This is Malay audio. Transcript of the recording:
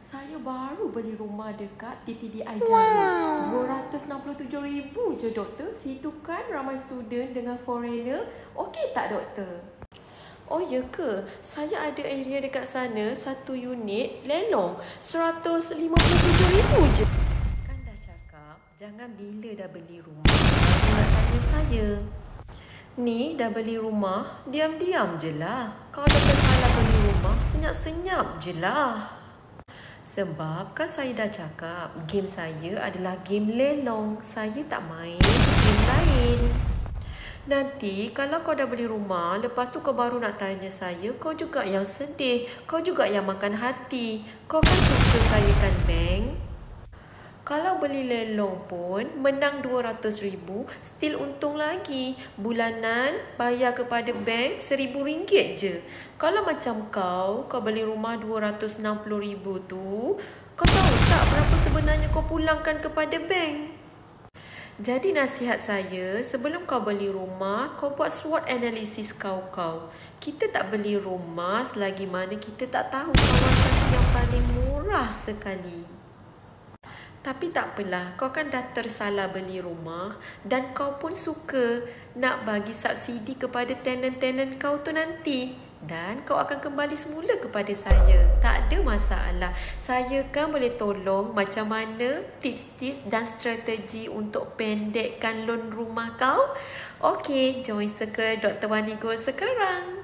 Saya baru beli rumah dekat TTDI Jarul. 267,000 je doktor. Situ kan ramai student dengan foreigner. Okey tak doktor? Oh ya ke? Saya ada area dekat sana, satu unit lelong 157,000 je. Kan dah cakap, jangan bila dah beli rumah nak tanya saya. Ni dah beli rumah, diam-diam je lah. Kalau dah tersalah beli rumah, senyap-senyap je lah. Sebab kan saya dah cakap, game saya adalah game lelong. Saya tak main game lain. Nanti kalau kau dah beli rumah, lepas tu kau baru nak tanya saya, kau juga yang sedih. Kau juga yang makan hati. Kau kan suka kayakan bank. Kalau beli lelong pun, menang 200,000, still untung lagi. Bulanan bayar kepada bank RM1,000 je. Kalau macam kau beli rumah 260,000 tu, kau tahu tak berapa sebenarnya kau pulangkan kepada bank? Jadi nasihat saya, sebelum kau beli rumah, kau buat SWOT analysis kau. Kita tak beli rumah selagi mana kita tak tahu kawasan yang paling murah sekali. Tapi tak apalah, kau kan dah tersalah beli rumah dan kau pun suka nak bagi subsidi kepada tenant-tenant kau tu nanti. Dan kau akan kembali semula kepada saya. Tak ada masalah. Saya kan boleh tolong macam mana tips-tips dan strategi untuk pendekkan loan rumah kau. Okey, join Circle Dr. Wani Gold sekarang.